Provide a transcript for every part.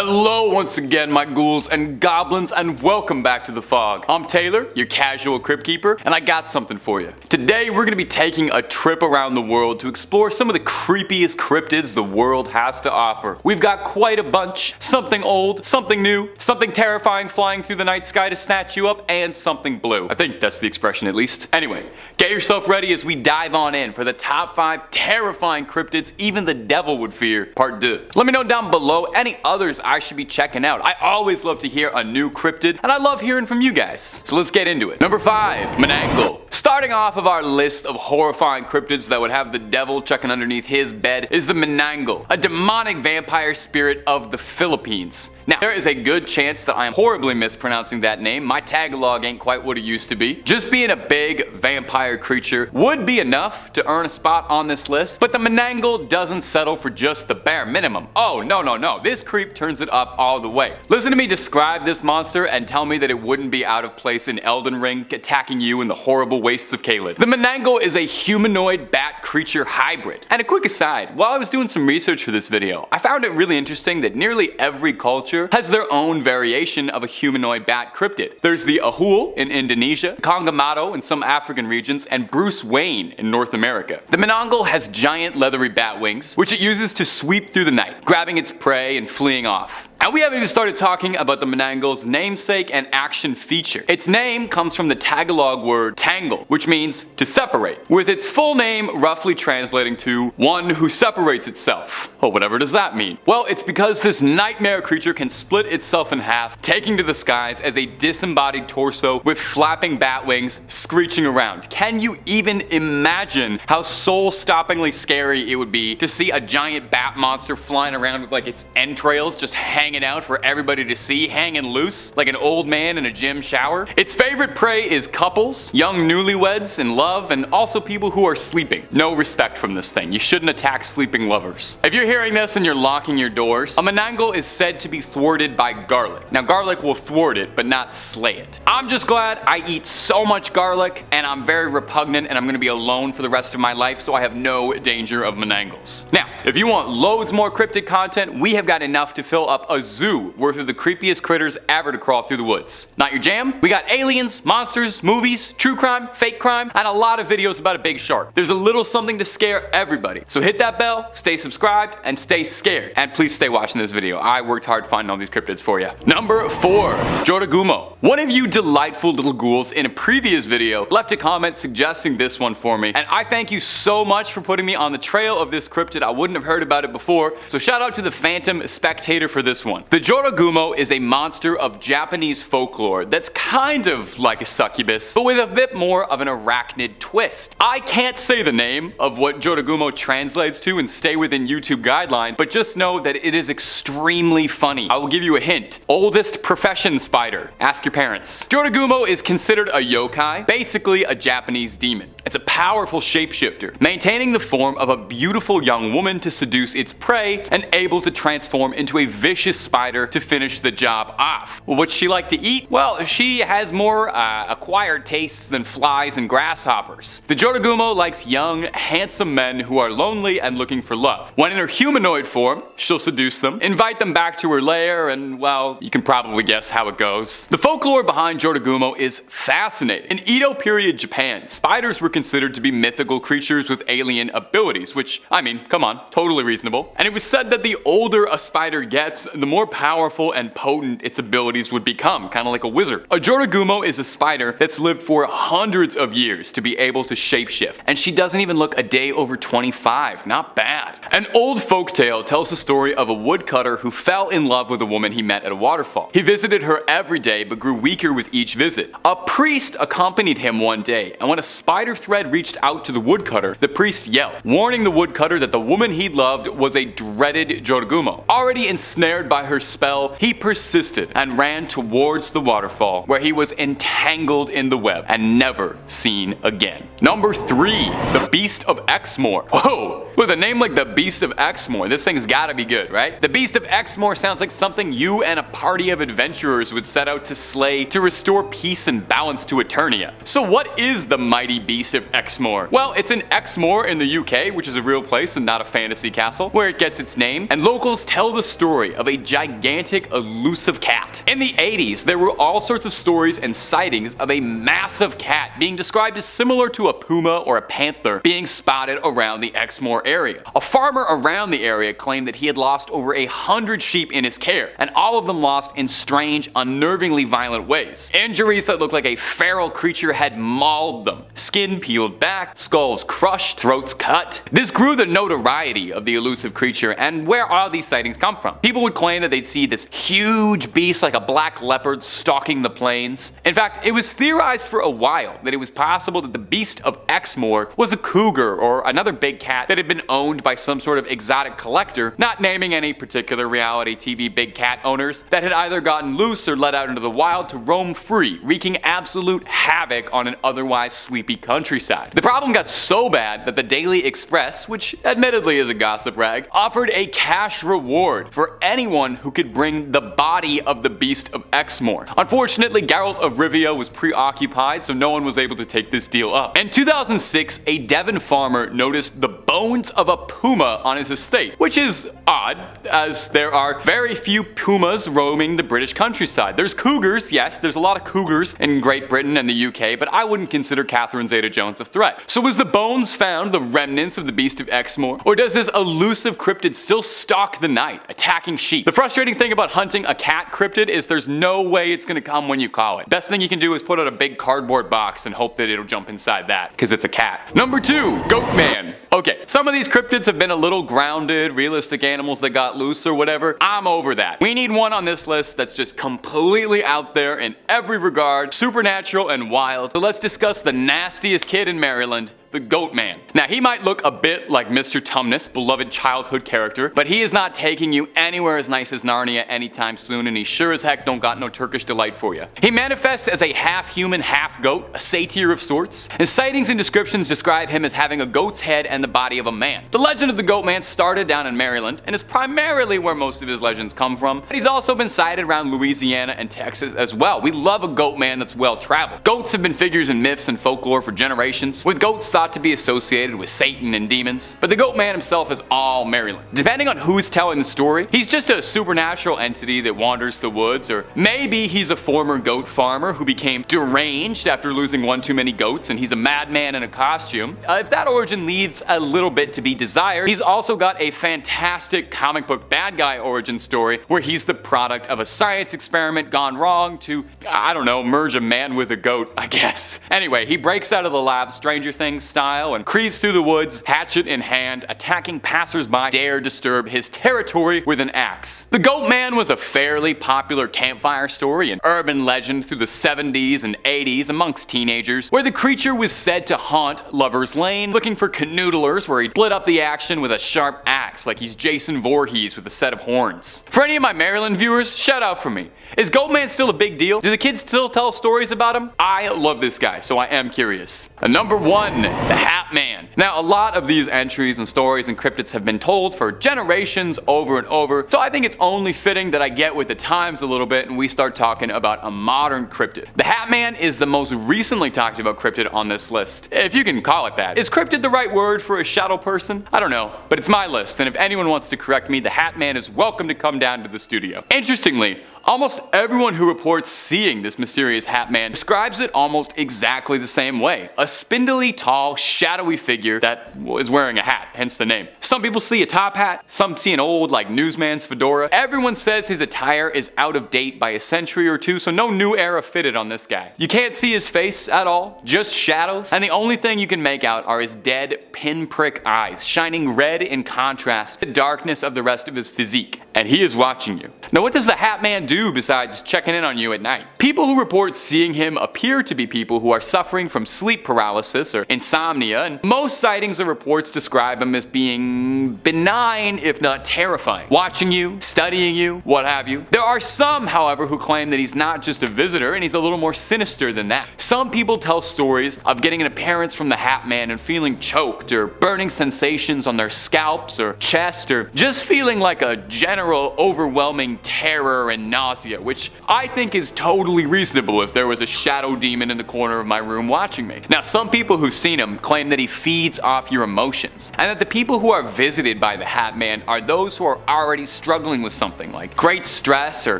Hello once again, my ghouls and goblins, and welcome back to the fog. I'm Taylor, your casual crypt keeper, and I got something for you. Today we're gonna be taking a trip around the world to explore some of the creepiest cryptids the world has to offer. We've got quite a bunch. Something old, something new, something terrifying flying through the night sky to snatch you up, and something blue. I think that's the expression at least. Anyway, get yourself ready as we dive on in for the top 5 terrifying cryptids even the devil would fear, part 2. Let me know down below any others I should be checking out. I always love to hear a new cryptid, and I love hearing from you guys. So let's get into it. Number 5, Manananggal. Starting off of our list of horrifying cryptids that would have the devil checking underneath his bed is the Manananggal, a demonic vampire spirit of the Philippines. Now, there is a good chance that I am horribly mispronouncing that name. My Tagalog ain't quite what it used to be. Just being a big vampire creature would be enough to earn a spot on this list, but the Manananggal doesn't settle for just the bare minimum. Oh, no. This creep turns it up all the way. Listen to me describe this monster and tell me that it wouldn't be out of place in Elden Ring attacking you in the horrible wastes of Caelid. The Manananggal is a humanoid bat creature hybrid. And a quick aside, while I was doing some research for this video, I found it really interesting that nearly every culture has their own variation of a humanoid bat cryptid. There's the Ahul in Indonesia, Kongamato in some African regions, and Bruce Wayne in North America. The Manananggal has giant leathery bat wings, which it uses to sweep through the night, grabbing its prey and fleeing off. And we haven't even started talking about the Manananggal's namesake and action feature. Its name comes from the Tagalog word tangle, which means to separate, with its full name roughly translating to one who separates itself. Well, whatever does that mean? Well, it's because this nightmare creature can split itself in half, taking to the skies as a disembodied torso with flapping bat wings screeching around. Can you even imagine how soul-stoppingly scary it would be to see a giant bat monster flying around with like its entrails just hanging out for everybody to see, hanging loose like an old man in a gym shower? Its favorite prey is couples, young newlyweds in love, and also people who are sleeping. No respect from this thing. You shouldn't attack sleeping lovers. If you're hearing this and you're locking your doors, a Manananggal is said to be thwarted by garlic. Now, garlic will thwart it, but not slay it. I'm just glad I eat so much garlic, and I'm very repugnant, and I'm gonna be alone for the rest of my life, so I have no danger of Manananggals. Now, if you want loads more cryptid content, we have got enough to fill up a zoo worth of the creepiest critters ever to crawl through the woods. Not your jam? We got aliens, monsters, movies, true crime, fake crime, and a lot of videos about a big shark. There's a little something to scare everybody. So hit that bell, stay subscribed, and stay scared. And please stay watching this video. I worked hard finding all these cryptids for you. Number 4, Jorogumo. One of you delightful little ghouls in a previous video left a comment suggesting this one for me, and I thank you so much for putting me on the trail of this cryptid. I wouldn't have heard about it before, so shout out to the Phantom Spectator for this one. The Jorogumo is a monster of Japanese folklore that's kind of like a succubus, but with a bit more of an arachnid twist. I can't say the name of what Jorogumo translates to and stay within YouTube guidelines, but just know that it is extremely funny. I will give you a hint. Oldest profession spider. Ask your parents. Jorogumo is considered a yokai, basically a Japanese demon. It's a powerful shapeshifter, maintaining the form of a beautiful young woman to seduce its prey and able to transform into a vicious spider to finish the job off. Well, what's she like to eat? Well, she has more acquired tastes than flies and grasshoppers. The Jorogumo likes young, handsome men who are lonely and looking for love. When in her humanoid form, she'll seduce them, invite them back to her lair, and well, you can probably guess how it goes. The folklore behind Jorogumo is fascinating. In Edo period Japan, spiders were considered to be mythical creatures with alien abilities, which, I mean, come on, totally reasonable. And it was said that the older a spider gets, the more powerful and potent its abilities would become, kind of like a wizard. A Jorogumo is a spider that's lived for hundreds of years to be able to shapeshift, and she doesn't even look a day over 25. Not bad. An old folktale tells the story of a woodcutter who fell in love with a woman he met at a waterfall. He visited her every day but grew weaker with each visit. A priest accompanied him one day, and when a spider thread reached out to the woodcutter, the priest yelled, warning the woodcutter that the woman he loved was a dreaded Jorogumo. Already ensnared by her spell, he persisted and ran towards the waterfall, where he was entangled in the web and never seen again. Number 3, the Beast of Exmoor. Whoa! With a name like the Beast of Exmoor, this thing's gotta be good, right? The Beast of Exmoor sounds like something you and a party of adventurers would set out to slay to restore peace and balance to Eternia. So what is the mighty Beast Beast of Exmoor? Well, it's in Exmoor in the UK, which is a real place and not a fantasy castle, where it gets its name, and locals tell the story of a gigantic elusive cat. In the 80s, there were all sorts of stories and sightings of a massive cat being described as similar to a puma or a panther being spotted around the Exmoor area. A farmer around the area claimed that he had lost over 100 sheep in his care, and all of them lost in strange, unnervingly violent ways. Injuries that looked like a feral creature had mauled them. Skin peeled back, skulls crushed, throats cut. This grew the notoriety of the elusive creature, and where all these sightings come from. People would claim that they'd see this huge beast like a black leopard stalking the plains. In fact, it was theorized for a while that it was possible that the Beast of Exmoor was a cougar or another big cat that had been owned by some sort of exotic collector, not naming any particular reality TV big cat owners, that had either gotten loose or let out into the wild to roam free, wreaking absolute havoc on an otherwise sleepy countryside. The problem got so bad that the Daily Express, which admittedly is a gossip rag, offered a cash reward for anyone who could bring the body of the Beast of Exmoor. Unfortunately, Geralt of Rivia was preoccupied, so no one was able to take this deal up. In 2006, a Devon farmer noticed the bones of a puma on his estate, which is odd, as there are very few pumas roaming the British countryside. There's cougars, yes, there's a lot of cougars in Great Britain and the UK, but I wouldn't consider Catherine Zeta-Jones a threat. So was the bones found the remnants of the Beast of Exmoor? Or does this elusive cryptid still stalk the night, attacking sheep? The frustrating thing about hunting a cat cryptid is there's no way it's gonna come when you call it. Best thing you can do is put out a big cardboard box and hope that it'll jump inside that, because it's a cat. Number 2, Goatman. Okay, some of these cryptids have been a little grounded, realistic animals that got loose or whatever. I'm over that. We need one on this list that's just completely out there in every regard, supernatural and wild. So let's discuss the nastiest kid in Maryland, the Goatman. Now, he might look a bit like Mr. Tumnus, beloved childhood character, but he is not taking you anywhere as nice as Narnia anytime soon, and he sure as heck don't got no Turkish delight for you. He manifests as a half-human, half-goat, a satyr of sorts. His sightings and descriptions describe him as having a goat's head and the body of a man. The legend of the Goatman started down in Maryland, and is primarily where most of his legends come from, but he's also been sighted around Louisiana and Texas as well. We love a Goatman that's well-traveled. Goats have been figures in myths and folklore for generations, with goats thought to be associated with Satan and demons, but the Goatman himself is all Maryland. Depending on who's telling the story, he's just a supernatural entity that wanders the woods, or maybe he's a former goat farmer who became deranged after losing one too many goats and he's a madman in a costume. If that origin leaves a little bit to be desired, he's also got a fantastic comic book bad guy origin story where he's the product of a science experiment gone wrong to, I don't know, merge a man with a goat, I guess. Anyway, he breaks out of the lab Stranger Things style and creeps through the woods, hatchet in hand, attacking passersby dare disturb his territory with an axe. The Goatman was a fairly popular campfire story and urban legend through the 70s and 80s amongst teenagers, where the creature was said to haunt Lover's Lane, looking for canoodlers where he'd split up the action with a sharp axe like he's Jason Voorhees with a set of horns. For any of my Maryland viewers, shout out for me. Is Goatman still a big deal? Do the kids still tell stories about him? I love this guy, so I am curious. Number 1, the Hatman. Now, a lot of these entries and stories and cryptids have been told for generations over and over, so I think it's only fitting that I get with the times a little bit and we start talking about a modern cryptid. The Hatman is the most recently talked about cryptid on this list, if you can call it that. Is cryptid the right word for a shadow person? I don't know, but it's my list, and if anyone wants to correct me, the Hatman is welcome to come down to the studio. Interestingly, almost everyone who reports seeing this mysterious Hatman describes it almost exactly the same way. A spindly, tall, shadowy figure that is wearing a hat, hence the name. Some people see a top hat, some see an old, like, newsman's fedora. Everyone says his attire is out of date by a century or two, so no new era fitted on this guy. You can't see his face at all, just shadows, and the only thing you can make out are his dead, pinprick eyes, shining red in contrast to the darkness of the rest of his physique. And he is watching you. Now, what does the Hatman do besides checking in on you at night? People who report seeing him appear to be people who are suffering from sleep paralysis or insomnia, and most sightings or reports describe him as being benign, if not terrifying. Watching you, studying you, what have you. There are some, however, who claim that he's not just a visitor and he's a little more sinister than that. Some people tell stories of getting an appearance from the Hatman and feeling choked or burning sensations on their scalps or chest, or just feeling like a general overwhelming terror and nausea, which I think is totally reasonable if there was a shadow demon in the corner of my room watching me. Now, some people who've seen him claim that he feeds off your emotions, and that the people who are visited by the Hatman are those who are already struggling with something like great stress or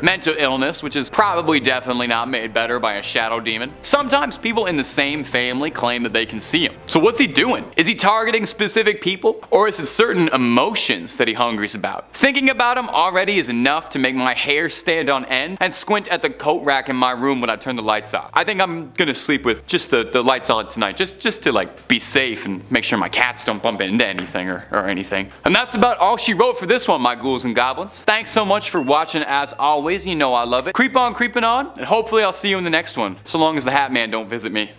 mental illness, which is probably definitely not made better by a shadow demon. Sometimes people in the same family claim that they can see him. So what's he doing? Is he targeting specific people, or is it certain emotions that he hungers about? Thinking about him already is enough to make my hair stand on end and squint at the coat rack in my room when I turn the lights off. I think I'm gonna sleep with just the lights on tonight, just to like be safe and make sure my cats don't bump into anything or anything. And that's about all she wrote for this one, my ghouls and goblins. Thanks so much for watching as always, you know I love it. Creep on creeping on, and hopefully I'll see you in the next one, so long as the Hatman don't visit me.